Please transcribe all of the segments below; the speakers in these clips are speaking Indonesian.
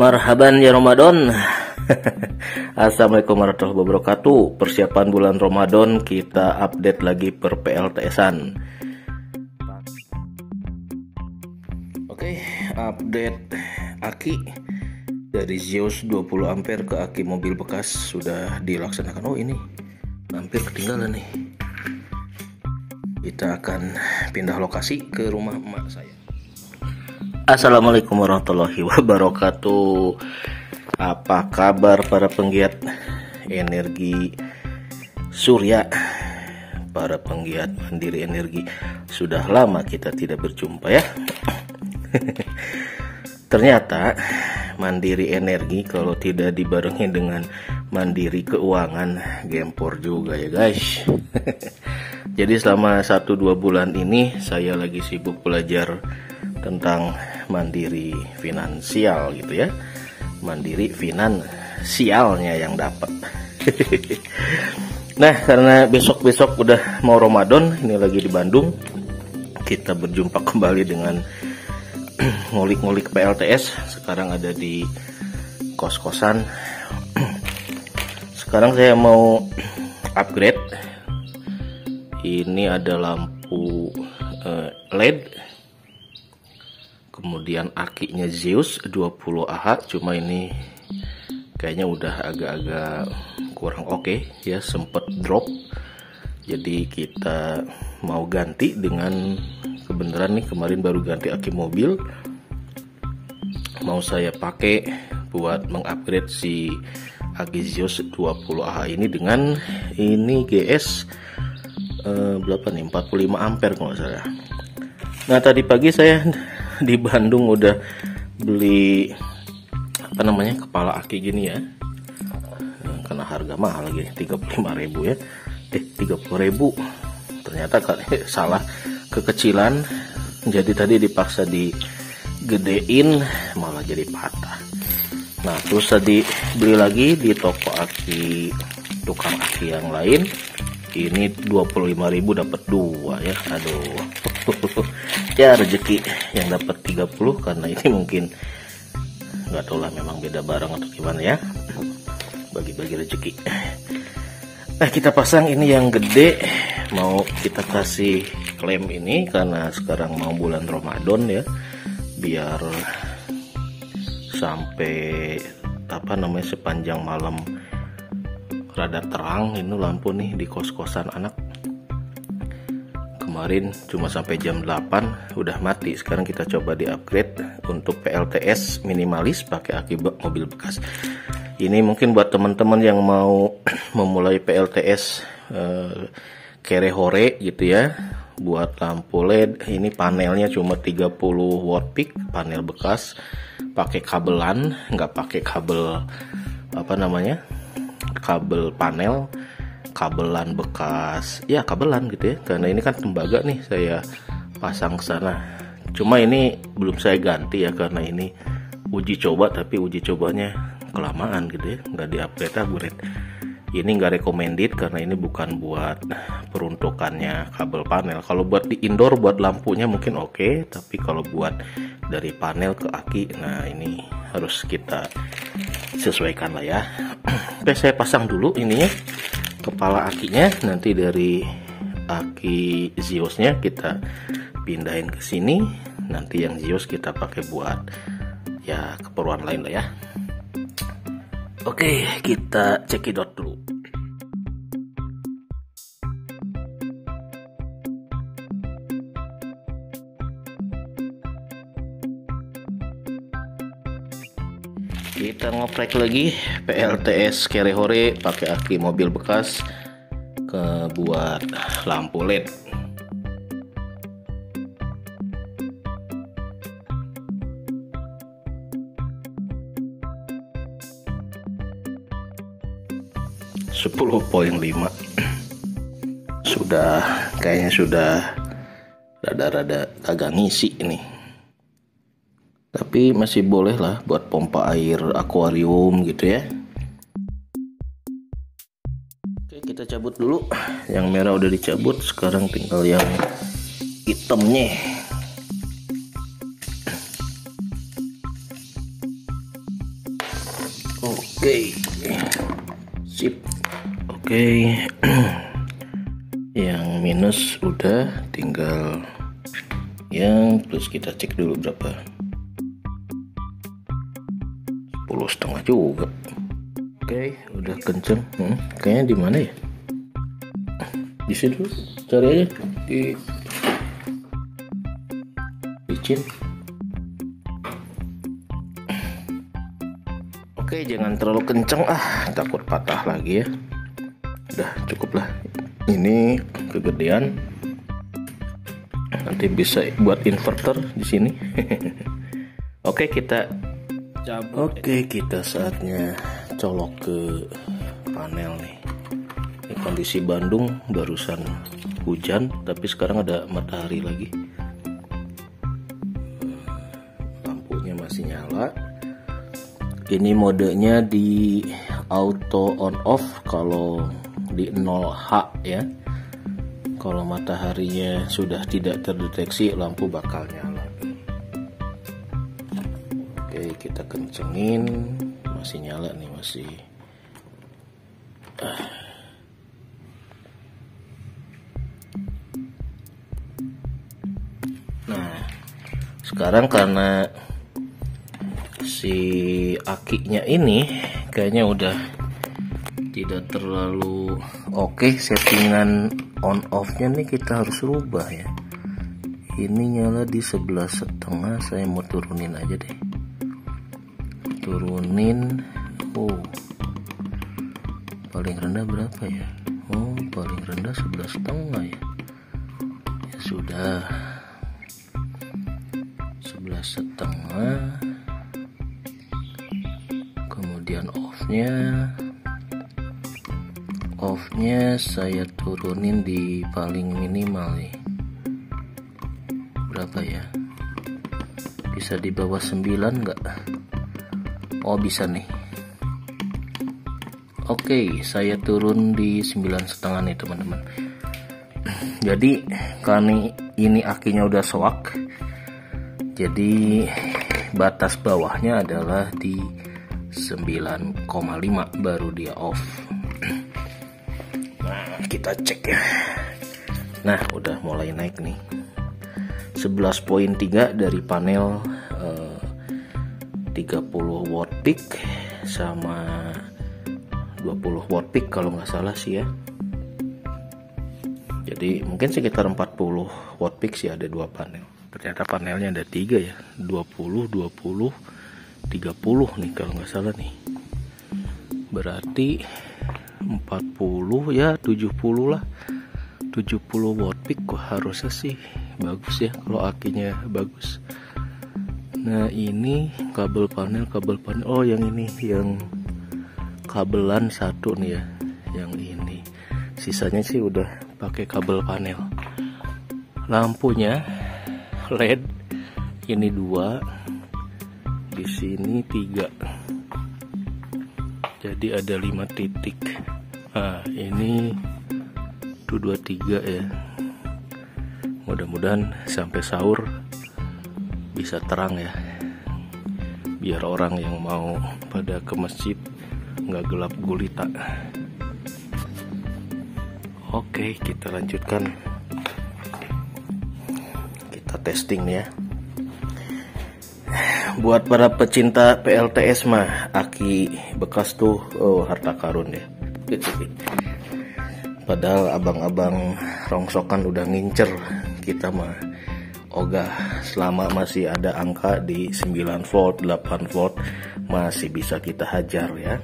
Marhaban ya Ramadan. Assalamualaikum warahmatullahi wabarakatuh. Persiapan bulan Ramadan, kita update lagi per PLTS-an. Oke, update aki dari Zeus 20 ampere ke aki mobil bekas sudah dilaksanakan. Oh, ini hampir ketinggalan nih. Kita akan pindah lokasi ke rumah emak saya. Assalamualaikum warahmatullahi wabarakatuh. Apa kabar para penggiat energi surya, para penggiat mandiri energi? Sudah lama kita tidak berjumpa ya. Ternyata mandiri energi kalau tidak dibarengi dengan mandiri keuangan, gempor juga ya guys. Jadi selama 1-2 bulan ini saya lagi sibuk belajar tentang mandiri finansial gitu ya. Mandiri finansialnya yang dapat. Nah, karena besok-besok udah mau Ramadan, ini lagi di Bandung, kita berjumpa kembali dengan ngulik-ngulik PLTS. Sekarang ada di kos-kosan. Sekarang saya mau upgrade. Ini ada lampu LED, kemudian akinya Zeus 20 Ah, cuma ini kayaknya udah agak-agak kurang oke ya, sempet drop. Jadi kita mau ganti dengan kebenaran nih, kemarin baru ganti aki mobil, mau saya pakai buat mengupgrade si aki Zeus 20 Ah ini dengan ini GS berapa nih, 45 ampere kalau nggak salah. Nah, tadi pagi saya di Bandung udah beli apa namanya, kepala aki gini ya, karena harga mahal lagi, 35.000 ya, 30.000. Ternyata salah kekecilan, jadi tadi dipaksa digedein malah jadi patah. Nah, terus tadi beli lagi di toko aki, tukang aki yang lain, ini 25.000 dapat 2 ya. Aduh. Ya rezeki yang dapat 30, karena ini mungkin nggak tahu lah, memang beda barang atau gimana ya, bagi-bagi rezeki. Nah, kita pasang ini yang gede, mau kita kasih klaim ini karena sekarang mau bulan Ramadan ya, biar sampai apa namanya, sepanjang malam rada terang. Ini lampu nih di kos-kosan anak, kemarin cuma sampai jam 8 udah mati. Sekarang kita coba di upgrade untuk PLTS minimalis pakai aki mobil bekas. Ini mungkin buat teman-teman yang mau memulai PLTS kere hore gitu ya, buat lampu LED. Ini panelnya cuma 30 watt peak, panel bekas, pakai kabelan, nggak pakai kabel apa namanya, kabel panel, kabelan bekas ya, kabelan gitu ya, karena ini kan tembaga nih saya pasang ke sana. Cuma ini belum saya ganti ya, karena ini uji coba, tapi uji cobanya kelamaan gitu ya, nggak di-upgrade. Ini nggak recommended karena ini bukan buat peruntukannya kabel panel. Kalau buat di indoor, buat lampunya mungkin oke, tapi kalau buat dari panel ke aki, nah ini harus kita sesuaikan lah ya. Oke, saya pasang dulu ininya, kepala akinya. Nanti dari aki Zeusnya kita pindahin ke sini. Nanti yang Zeus kita pakai buat ya keperluan lain lah ya. Oke, kita cekidot dulu. Kita ngoprek lagi PLTS kere hore pakai aki mobil bekas ke buat lampu LED. (10.5) sudah, kayaknya sudah rada-rada agak ngisi ini, tapi masih boleh lah buat pompa air akuarium gitu ya. Oke, kita cabut dulu. Yang merah udah dicabut, sekarang tinggal yang hitamnya. 10 Oke. Yang minus udah, tinggal yang plus kita cek dulu berapa. 10,5 juga. Oke, udah kenceng. Kayaknya di mana ya? Di situ cari aja di licin. Oke, jangan terlalu kenceng takut patah lagi ya. Udah cukup lah. Ini kegedean. Nanti bisa buat inverter di sini. Oke, kita cabut. Oke, kita saatnya colok ke panel nih. Ini kondisi Bandung barusan hujan, tapi sekarang ada matahari lagi. Lampunya masih nyala. Ini modenya di auto on off kalau di 0H ya. Kalau mataharinya sudah tidak terdeteksi, lampu bakal nyala. Oke, kita kencengin. Masih nyala nih, masih. Nah, sekarang karena si akinya ini kayaknya udah tidak terlalu oke, settingan on off nya nih kita harus rubah ya. Ini nyala di 11,5, saya mau turunin aja deh, turunin. Paling rendah berapa ya? Paling rendah 11,5 ya. Ya sudah, 11,5. Kemudian off-nya saya turunin di paling minimal nih. Berapa ya? Bisa di bawah 9 enggak? Oh, bisa nih. Oke, saya turun di 9,5 nih teman-teman. Jadi karena ini akinya udah soak, jadi batas bawahnya adalah di 9,5 baru dia off. Nah, kita cek ya. Nah, udah mulai naik nih. 11,3 dari panel 30 watt peak sama 20 watt peak kalau nggak salah sih ya. Jadi mungkin sekitar 40 watt peak sih, ada 2 panel. Ternyata panelnya ada 3 ya, 20, 30 nih kalau nggak salah nih. Berarti 40 ya, 70 lah. 70 watt peak harusnya sih bagus ya kalau akinya bagus. Nah, ini kabel panel. Oh, yang ini yang kabelan satu nih ya, yang ini. Sisanya sih udah pakai kabel panel. Lampunya LED ini 2, di sini 3, jadi ada 5 titik. Nah, ini 2, 3 ya. Mudah-mudahan sampai sahur bisa terang ya, biar orang yang mau pada ke masjid nggak gelap gulita. Oke, kita lanjutkan. Kita testing ya. Buat para pecinta PLTS mah, aki bekas tuh harta karun ya. Padahal abang-abang rongsokan udah ngincer, kita mah ogah selama masih ada angka di 9 volt, 8 volt masih bisa kita hajar ya.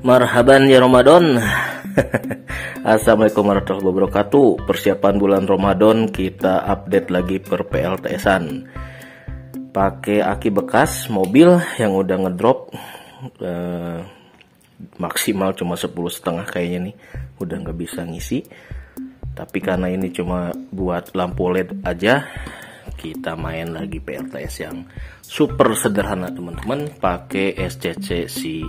Marhaban ya Ramadan. Assalamualaikum warahmatullahi wabarakatuh. Persiapan bulan Ramadan, kita update lagi per PLTS-an. Pakai aki bekas mobil yang udah ngedrop, maksimal cuma 10,5 kayaknya nih, udah nggak bisa ngisi. Tapi karena ini cuma buat lampu LED aja, kita main lagi PLTS yang super sederhana teman-teman, pakai SCC si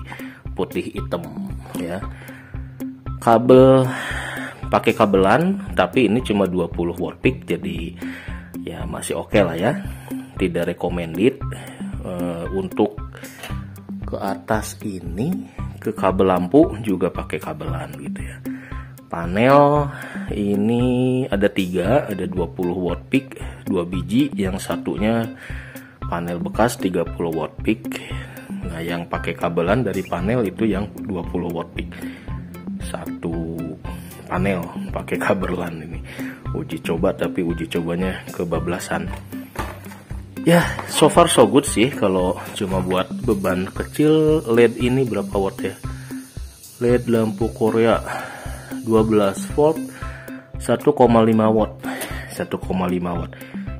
putih hitam ya. Kabel pakai kabelan, tapi ini cuma 20 watt peak, jadi ya masih oke lah ya. Tidak recommended. Untuk ke atas ini ke kabel lampu juga pakai kabelan gitu ya. Panel ini ada 3, ada 20 watt peak 2 biji, yang satunya panel bekas 30 watt peak. Nah, yang pakai kabelan dari panel itu yang 20 watt peak. Satu panel pakai kabelan ini. Uji coba, tapi uji cobanya kebablasan. Ya, so far so good sih. Kalau cuma buat beban kecil, LED ini berapa watt ya? LED lampu Korea 12 volt 1,5 watt. 1,5 watt.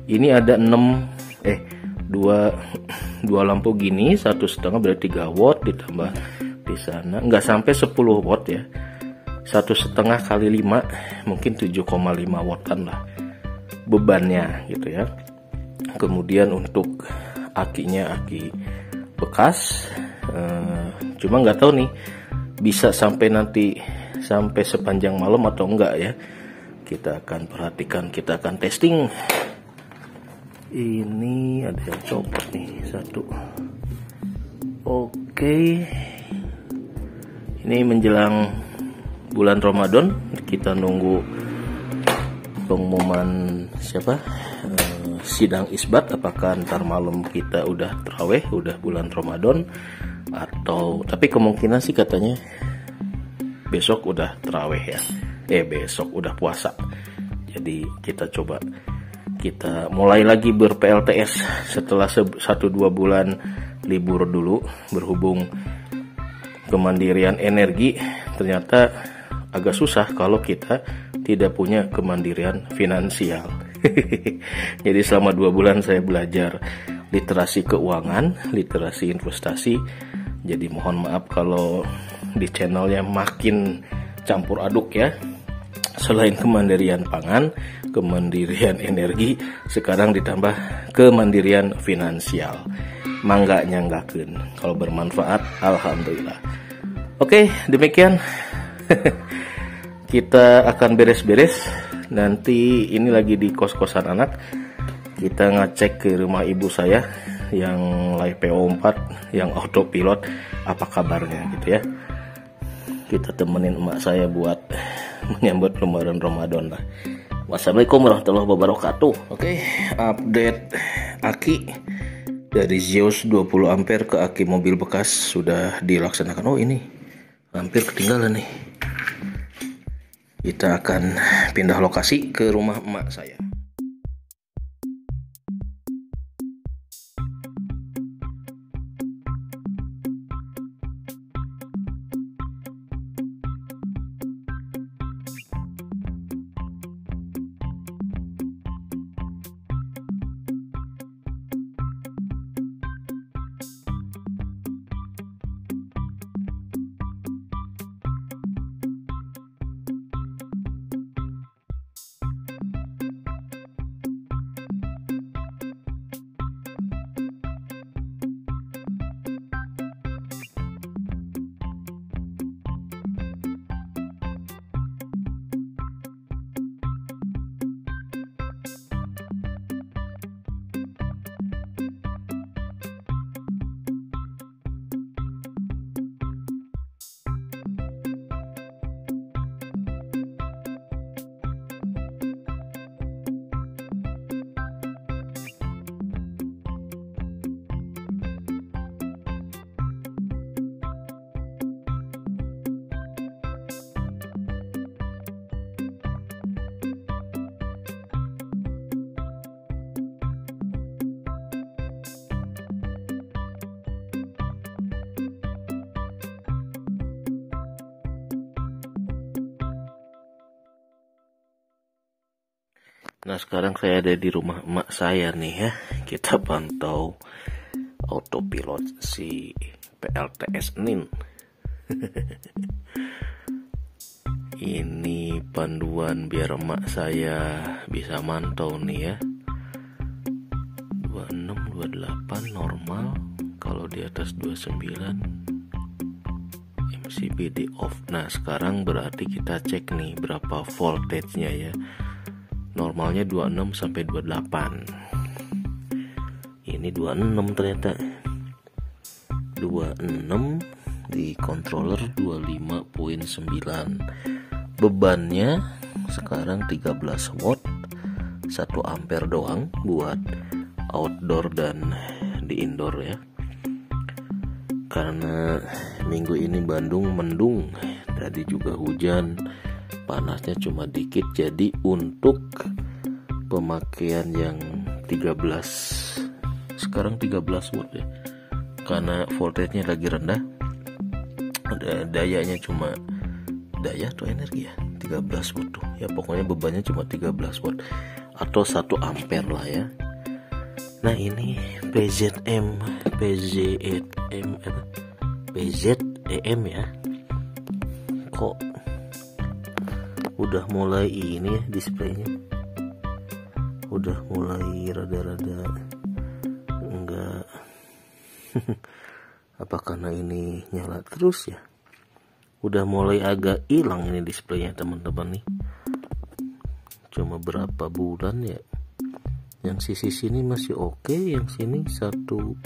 Ini ada 2 lampu gini, 1,5 berarti 3 watt, ditambah di sana nggak sampai 10 watt ya. 1,5 kali 5 mungkin 7,5 wattan lah bebannya gitu ya. Kemudian untuk akinya aki bekas, cuma nggak tahu nih bisa sampai nanti sampai sepanjang malam atau enggak ya. Kita akan perhatikan, kita akan testing. Ini ada yang copot nih, 1. Oke. Ini menjelang bulan Ramadan, kita nunggu pengumuman sidang isbat, apakah ntar malam kita udah taraweh, udah bulan Ramadan, atau tapi kemungkinan sih katanya besok udah taraweh ya. Besok udah puasa. Jadi kita coba, kita mulai lagi ber-PLTS setelah 1-2 bulan libur dulu. Berhubung kemandirian energi ternyata agak susah kalau kita tidak punya kemandirian finansial. Jadi selama 2 bulan saya belajar literasi keuangan, literasi investasi. Jadi mohon maaf kalau di channelnya makin campur aduk ya. Selain kemandirian pangan, kemandirian energi, sekarang ditambah kemandirian finansial. Mangga nyanggakeun. Kalau bermanfaat, alhamdulillah. Oke, demikian. Kita akan beres-beres. Nanti ini lagi di kos-kosan anak. Kita ngecek ke rumah ibu saya yang live PO4, yang autopilot, apa kabarnya gitu ya. Kita temenin emak saya buat menyambut lembaran Ramadan lah. Wassalamualaikum warahmatullahi wabarakatuh. Oke, update aki dari Zeus 20 ampere ke aki mobil bekas sudah dilaksanakan. Oh, ini hampir ketinggalan nih. Kita akan pindah lokasi ke rumah emak saya. Nah, sekarang saya ada di rumah emak saya nih ya. Kita pantau autopilot si PLTS NIN. Ini panduan biar emak saya bisa mantau nih ya. 26, 28 normal. Kalau di atas 29 MCBD off. Nah, sekarang berarti kita cek nih berapa voltage-nya ya. Normalnya 26 sampai 28. Ini 26 ternyata. 26 di controller 25.9. Bebannya sekarang 13 watt, 1 ampere doang buat outdoor dan di indoor ya. Karena minggu ini Bandung mendung, tadi juga hujan, panasnya cuma dikit, jadi untuk pemakaian yang 13, sekarang 13 watt ya, karena voltage-nya lagi rendah, dayanya cuma daya atau energi ya 13 watt tuh ya, pokoknya bebannya cuma 13 watt atau 1 ampere lah ya. Nah ini PZEM ya, kok udah mulai ini ya, displaynya udah mulai rada-rada enggak apa karena ini nyala terus ya, udah mulai agak hilang ini displaynya teman-teman nih. Cuma berapa bulan ya, yang sisi sini masih oke, yang sini 1.17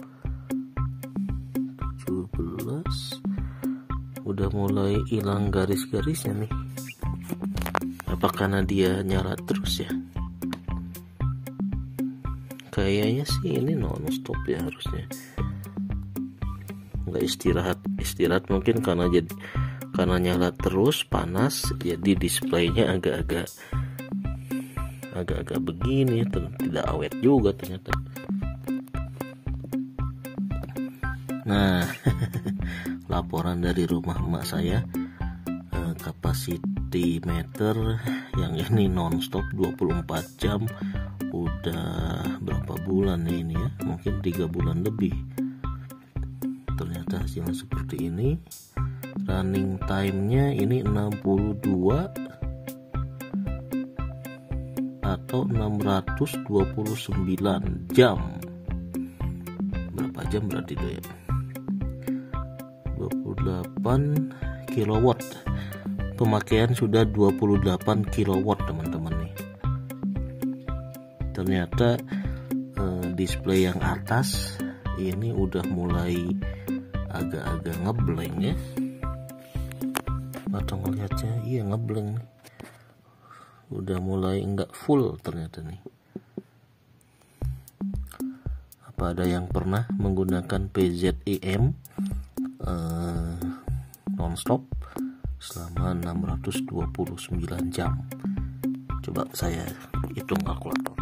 udah mulai hilang garis-garisnya nih. Apa karena dia nyala terus ya? Kayaknya sih ini non stop ya harusnya, nggak istirahat mungkin karena nyala terus panas, jadi displaynya agak-agak begini, tidak awet juga ternyata. Nah laporan dari rumah emak saya, capacity meter yang ini nonstop 24 jam udah berapa bulan nih ini ya, mungkin 3 bulan lebih. Ternyata hasilnya seperti ini. Running time-nya ini 62 atau 629 jam. Berapa jam berarti itu ya? 28 kilowatt. Pemakaian sudah 28 kilowatt teman-teman nih. Ternyata display yang atas ini udah mulai agak-agak ngeblank ya. Atau ngeliatnya iya ngeblank nih. Udah mulai enggak full ternyata nih. Apa ada yang pernah menggunakan PZEM nonstop selama 629 jam? Coba saya hitung kalkulator.